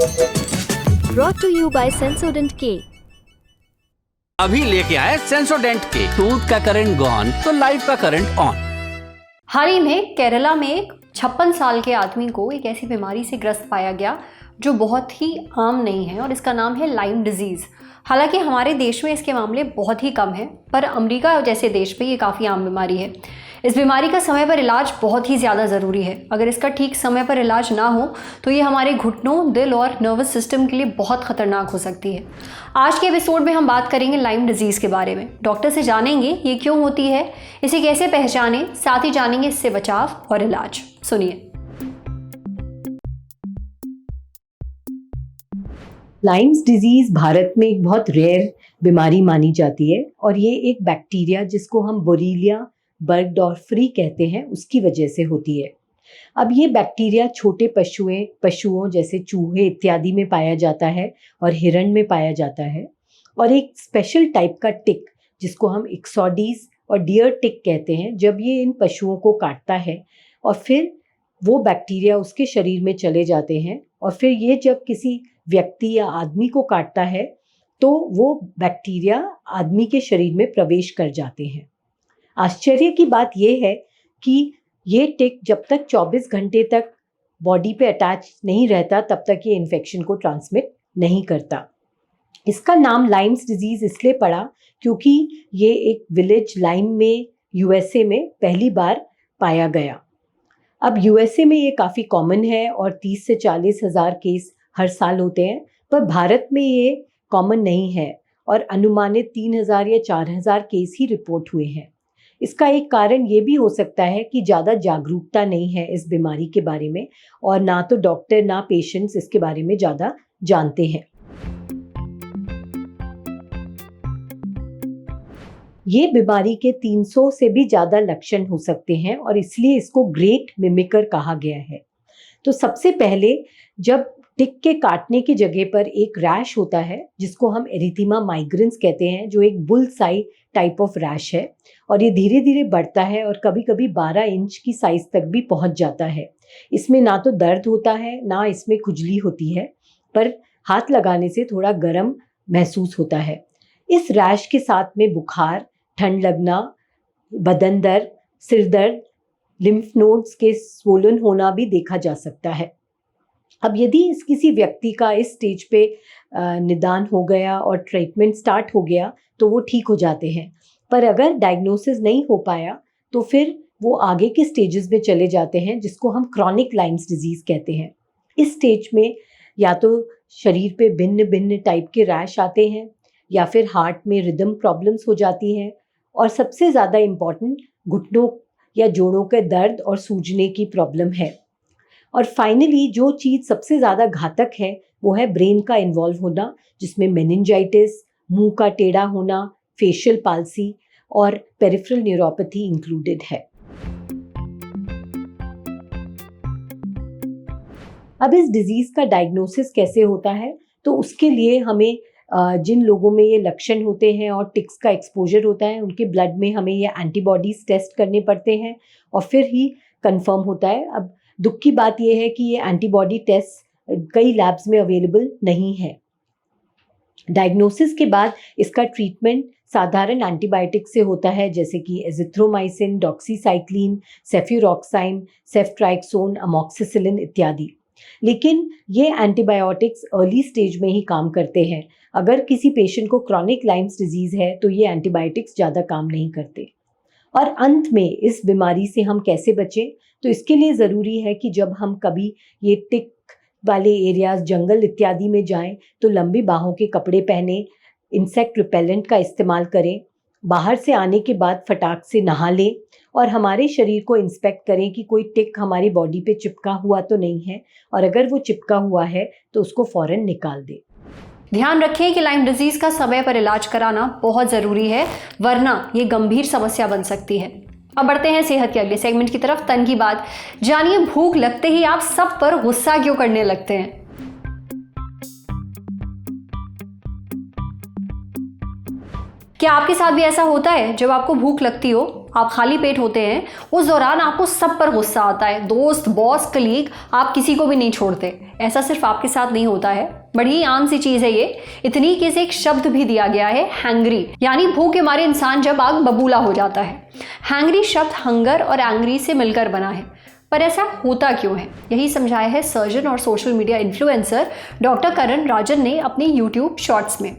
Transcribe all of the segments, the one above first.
Brought to you by Sensodyne K। अभी लेके आए सेंसोडेंट के। टूथ का करंट गॉन तो लाइफ का करंट ऑन। हाल ही में केरला में एक 56 साल के आदमी को एक ऐसी बीमारी से ग्रस्त पाया गया जो बहुत ही आम नहीं है और इसका नाम है लाइम डिजीज़। हालांकि हमारे देश में इसके मामले बहुत ही कम हैं, पर अमेरिका जैसे देश पे ये काफ़ी आम बीमारी है। इस बीमारी का समय पर इलाज बहुत ही ज़्यादा ज़रूरी है। अगर इसका ठीक समय पर इलाज ना हो तो ये हमारे घुटनों, दिल और नर्वस सिस्टम के लिए बहुत ख़तरनाक हो सकती है। आज के एपिसोड में हम बात करेंगे लाइम डिजीज़ के बारे में। डॉक्टर से जानेंगे ये क्यों होती है, इसे कैसे पहचानें, साथ ही जानेंगे इससे बचाव और इलाज। सुनिए। लाइम्स डिजीज़ भारत में एक बहुत रेयर बीमारी मानी जाती है और ये एक बैक्टीरिया जिसको हम बोरीलिया बर्गडॉर्फरी कहते हैं उसकी वजह से होती है। अब ये बैक्टीरिया छोटे पशुओं जैसे चूहे इत्यादि में पाया जाता है और हिरण में पाया जाता है। और एक स्पेशल टाइप का टिक जिसको हम इक्सोडीज और डियर टिक कहते हैं, जब ये इन पशुओं को काटता है और फिर वो बैक्टीरिया उसके शरीर में चले जाते हैं और फिर ये जब किसी व्यक्ति या आदमी को काटता है तो वो बैक्टीरिया आदमी के शरीर में प्रवेश कर जाते हैं। आश्चर्य की बात यह है कि ये टिक जब तक 24 घंटे तक बॉडी पे अटैच नहीं रहता तब तक ये इन्फेक्शन को ट्रांसमिट नहीं करता। इसका नाम लाइम्स डिजीज़ इसलिए पड़ा क्योंकि ये एक विलेज लाइम में यूएसए में पहली बार पाया गया। अब यूएसए में ये काफ़ी कॉमन है और 30 से 40 हज़ार केस हर साल होते हैं, पर भारत में ये कॉमन नहीं है और अनुमानित 3000 या 4000 केस ही रिपोर्ट हुए हैं। इसका एक कारण ये भी हो सकता है कि ज़्यादा जागरूकता नहीं है इस बीमारी के बारे में और ना तो डॉक्टर ना पेशेंट्स इसके बारे में ज़्यादा जानते हैं। ये बीमारी के 300 से भी ज़्यादा लक्षण हो सकते हैं और इसलिए इसको ग्रेट मिमिकर कहा गया है। तो सबसे पहले जब टिक के काटने की जगह पर एक रैश होता है जिसको हम एरिथीमा माइग्रेंस कहते हैं, जो एक bull Sai type of rash है और ये धीरे धीरे बढ़ता है और कभी कभी 12 इंच की साइज तक भी पहुंच जाता है। इसमें ना तो दर्द होता है ना इसमें खुजली होती है, पर हाथ लगाने से थोड़ा गर्म महसूस होता है। इस रैश के साथ में बुखार, ठंड लगना, बदन दर्द, सिर दर्द, लिम्फ नोड्स के स्वोलन होना भी देखा जा सकता है। अब यदि किसी व्यक्ति का इस स्टेज पे निदान हो गया और ट्रीटमेंट स्टार्ट हो गया तो वो ठीक हो जाते हैं, पर अगर डायग्नोसिस नहीं हो पाया तो फिर वो आगे के स्टेजेस में चले जाते हैं जिसको हम क्रॉनिक लाइम्स डिजीज़ कहते हैं। इस स्टेज में या तो शरीर पे भिन्न भिन्न टाइप के रैश आते हैं या फिर हार्ट में रिदम प्रॉब्लम्स हो जाती हैं और सबसे ज़्यादा इम्पॉर्टेंट घुटनों या जोड़ों के दर्द और सूजने की प्रॉब्लम है। और फाइनली जो चीज़ सबसे ज़्यादा घातक है वो है ब्रेन का इन्वॉल्व होना, जिसमें मेनिंजाइटिस, मुंह का टेढ़ा होना, फेशियल पाल्सी और पेरिफेरल न्यूरोपैथी इंक्लूडेड है। अब इस डिजीज़ का डायग्नोसिस कैसे होता है, तो उसके लिए हमें जिन लोगों में ये लक्षण होते हैं और टिक्स का एक्सपोजर होता है उनके ब्लड में हमें ये एंटीबॉडीज़ टेस्ट करने पड़ते हैं और फिर ही कंफर्म होता है। अब दुख की बात यह है कि ये एंटीबॉडी टेस्ट कई लैब्स में अवेलेबल नहीं है। डायग्नोसिस के बाद इसका ट्रीटमेंट साधारण एंटीबायोटिक से होता है, जैसे कि एजिथ्रोमाइसिन, डॉक्सीसाइक्लिन, सेफ्यूरॉक्साइन, सेफ्ट्राइक्सोन, अमॉक्सिसिलिन इत्यादि। लेकिन ये एंटीबायोटिक्स अर्ली स्टेज में ही काम करते हैं। अगर किसी पेशेंट को क्रॉनिक लाइम्स डिजीज़ है तो ये एंटीबायोटिक्स ज़्यादा काम नहीं करते। और अंत में इस बीमारी से हम कैसे बचें, तो इसके लिए ज़रूरी है कि जब हम कभी ये टिक वाले एरियाज, जंगल इत्यादि में जाएं तो लंबी बाहों के कपड़े पहने, इंसेक्ट रिपेलेंट का इस्तेमाल करें, बाहर से आने के बाद फटाक से नहा लें और हमारे शरीर को इंस्पेक्ट करें कि कोई टिक हमारी बॉडी पे चिपका हुआ तो नहीं है और अगर वो चिपका हुआ है तो उसको फ़ौरन निकाल दें। ध्यान रखें कि लाइम डिजीज़ का समय पर इलाज कराना बहुत ज़रूरी है, वरना ये गंभीर समस्या बन सकती है। अब बढ़ते हैं सेहत के अगले सेगमेंट की तरफ, तन की बात। जानिए भूख लगते ही आप सब पर गुस्सा क्यों करने लगते हैं। क्या आपके साथ भी ऐसा होता है? जब आपको भूख लगती हो आप खाली पेट होते हैं, उस दौरान आपको सब पर गुस्सा आता है, दोस्त, बॉस, कलीग, आप किसी को भी नहीं छोड़ते। ऐसा सिर्फ आपके साथ नहीं होता है, बड़ी आम सी चीज़ है ये। इतनी कि इसे एक शब्द भी दिया गया है, हैंग्री, यानी भूख के मारे इंसान जब आग बबूला हो जाता है। हैंग्री शब्द हंगर और एंग्री से मिलकर बना है, पर ऐसा होता क्यों है, यही समझाया है सर्जन और सोशल मीडिया इन्फ्लुएंसर डॉक्टर करण राजन ने अपने यूट्यूब शॉर्ट्स में।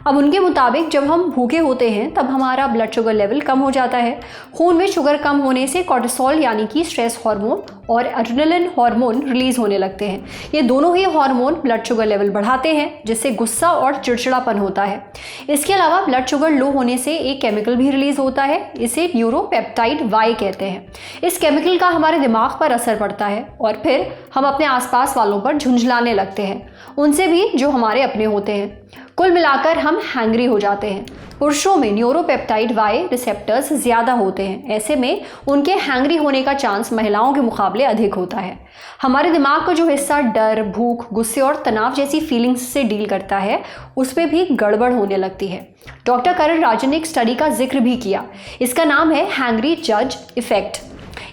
अब उनके मुताबिक जब हम भूखे होते हैं तब हमारा ब्लड शुगर लेवल कम हो जाता है। खून में शुगर कम होने से कोर्टिसोल यानी कि स्ट्रेस हार्मोन और एड्रेनलिन हार्मोन रिलीज होने लगते हैं। ये दोनों ही हार्मोन ब्लड शुगर लेवल बढ़ाते हैं, जिससे गुस्सा और चिड़चिड़ापन होता है। इसके अलावा ब्लड शुगर लो होने से एक केमिकल भी रिलीज होता है, इसे न्यूरोपेप्टाइड वाई कहते हैं। इस केमिकल का हमारे दिमाग पर असर पड़ता है और फिर हम अपने आसपास वालों पर झुंझलाने लगते हैं, उनसे भी जो हमारे अपने होते हैं। कुल मिलाकर हम हैंग्री हो जाते हैं। पुरुषों में न्यूरोपेप्टाइड वाई रिसेप्टर्स ज़्यादा होते हैं, ऐसे में उनके हैंग्री होने का चांस महिलाओं के मुकाबले अधिक होता है। हमारे दिमाग का जो हिस्सा डर, भूख, गुस्से और तनाव जैसी फीलिंग्स से डील करता है, उस पर भी गड़बड़ होने लगती है। डॉक्टर करण राजन ने एक स्टडी का जिक्र भी किया, इसका नाम है हैंग्री जज इफेक्ट।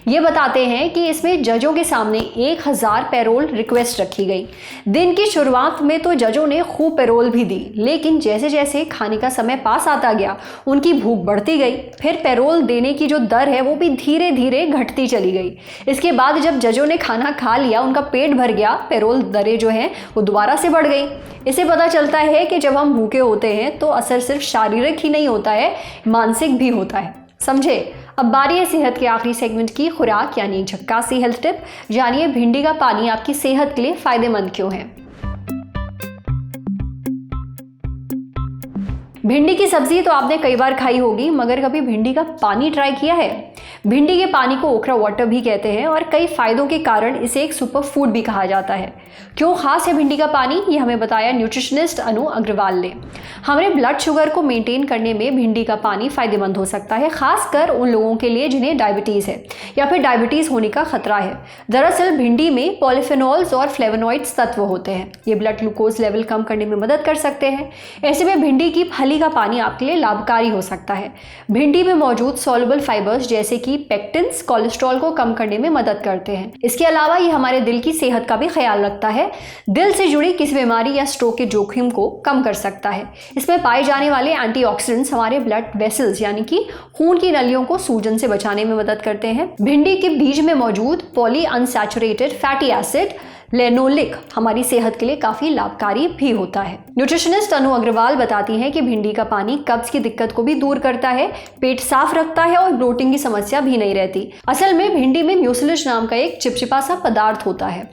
ये बताते हैं कि इसमें जजों के सामने 1000 पैरोल रिक्वेस्ट रखी गई। दिन की शुरुआत में तो जजों ने खूब पैरोल भी दी, लेकिन जैसे जैसे खाने का समय पास आता गया उनकी भूख बढ़ती गई। फिर पैरोल देने की जो दर है वो भी धीरे धीरे घटती चली गई। इसके बाद जब जजों ने खाना खा लिया, उनका पेट भर गया, पैरोल दरें जो हैं वो दोबारा से बढ़ गई। इससे पता चलता है कि जब हम भूखे होते हैं तो असर सिर्फ शारीरिक ही नहीं होता है, मानसिक भी होता है। समझे? अब बारी है सेहत के आखिरी सेगमेंट की, खुराक यानी एक झक्कासी हेल्थ टिप। जानिए भिंडी का पानी आपकी सेहत के लिए फायदेमंद क्यों है। भिंडी की सब्जी तो आपने कई बार खाई होगी, मगर कभी भिंडी का पानी ट्राई किया है? भिंडी के पानी को ओखरा वाटर भी कहते हैं और कई फायदों के कारण इसे एक सुपर फूड भी कहा जाता है। क्यों खास है भिंडी का पानी, ये हमें बताया न्यूट्रिशनिस्ट अनु अग्रवाल ने। हमारे ब्लड शुगर को मेंटेन करने में भिंडी का पानी फायदेमंद हो सकता है, खासकर उन लोगों के लिए जिन्हें डायबिटीज़ है या फिर डायबिटीज़ होने का खतरा है। दरअसल भिंडी में पॉलीफेनॉल्स और फ्लेवोनॉइड्स तत्व होते हैं, ये ब्लड ग्लूकोज लेवल कम करने में मदद कर सकते हैं। ऐसे में भिंडी की फली का पानी आपके लिए लाभकारी हो सकता है। भिंडी में मौजूद सॉल्युबल फाइबर्स जैसे कि पेक्टिन्स कोलेस्ट्रॉल को कम करने में मदद करते हैं। इसके अलावा ये हमारे दिल की सेहत का भी ख्याल रखता है, दिल से जुड़ी किसी बीमारी या स्ट्रोक के जोखिम को कम कर सकता है। इसमें पाए जाने वाले एंटीऑक्सीडेंट्स हमारे ब्लड वेसल्स यानी कि खून की नलियों को सूजन से बचाने में मदद करते हैं। भिंडी के बीज में मौजूद poly unsaturated fatty acid linoleic हमारी सेहत के लिए काफी लाभकारी भी होता है। न्यूट्रिशनिस्ट अनु अग्रवाल बताती हैं कि भिंडी का पानी कब्ज की दिक्कत को भी दूर करता है, पेट साफ रखता है और ब्लोटिंग की समस्या भी नहीं रहती। असल में भिंडी में म्यूसिलेज नाम का एक चिपचिपा सा पदार्थ होता है।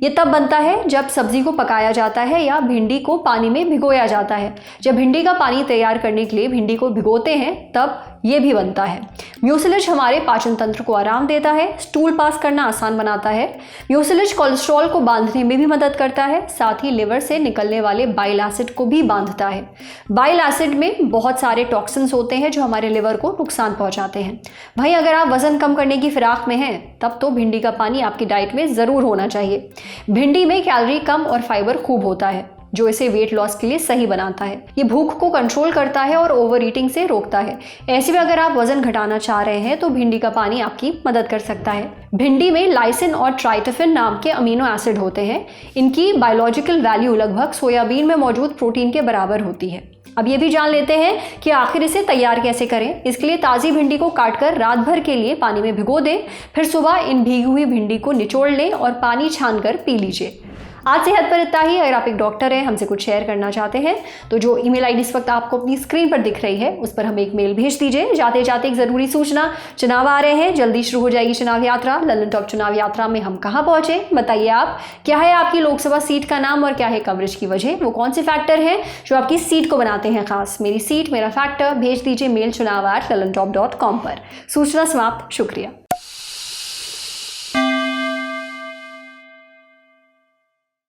ये तब बनता है जब सब्जी को पकाया जाता है या भिंडी को पानी में भिगोया जाता है। जब भिंडी का पानी तैयार करने के लिए भिंडी को भिगोते हैं तब ये भी बनता है। म्यूसिलेज हमारे पाचन तंत्र को आराम देता है, स्टूल पास करना आसान बनाता है। म्यूसिलेज कोलेस्ट्रॉल को बांधने में भी मदद करता है, साथ ही लिवर से निकलने वाले बाइल एसिड को भी बांधता है। बाइल एसिड में बहुत सारे टॉक्सिन्स होते हैं जो हमारे लिवर को नुकसान पहुंचाते हैं। भाई अगर आप वजन कम करने की फिराक में हैं तब तो भिंडी का पानी आपकी डाइट में ज़रूर होना चाहिए। भिंडी में कैलोरी कम और फाइबर खूब होता है जो इसे वेट लॉस के लिए सही बनाता है। ये भूख को कंट्रोल करता है और ओवर ईटिंग से रोकता है। ऐसे में अगर आप वजन घटाना चाह रहे हैं तो भिंडी का पानी आपकी मदद कर सकता है। भिंडी में लाइसिन और ट्राइटोफिन नाम के अमीनो एसिड होते हैं। इनकी बायोलॉजिकल वैल्यू लगभग सोयाबीन में मौजूद प्रोटीन के बराबर होती है। अब ये भी जान लेते हैं कि आखिर इसे तैयार कैसे करें। इसके लिए ताज़ी भिंडी को काटकर रात भर के लिए पानी में भिगो दें, फिर सुबह इन भीगी हुई भिंडी को निचोड़ लें और पानी छानकर पी लीजिए। आज सेहत पर इतना ही। अगर आप एक डॉक्टर हैं, हमसे कुछ शेयर करना चाहते हैं तो जो ईमेल आईडी इस वक्त आपको अपनी स्क्रीन पर दिख रही है उस पर हमें एक मेल भेज दीजिए। जाते जाते एक ज़रूरी सूचना, चुनाव आ रहे हैं, जल्दी शुरू हो जाएगी चुनाव यात्रा। ललन टॉप चुनाव यात्रा में हम कहाँ पहुँचे, बताइए आप। क्या है आपकी लोकसभा सीट का नाम और क्या है कवरेज की वजह, वो कौन से फैक्टर हैं जो आपकी सीट को बनाते हैं खास। मेरी सीट मेरा फैक्टर भेज दीजिए मेल chunav@lalontop.com पर। सूचना समाप्त। शुक्रिया।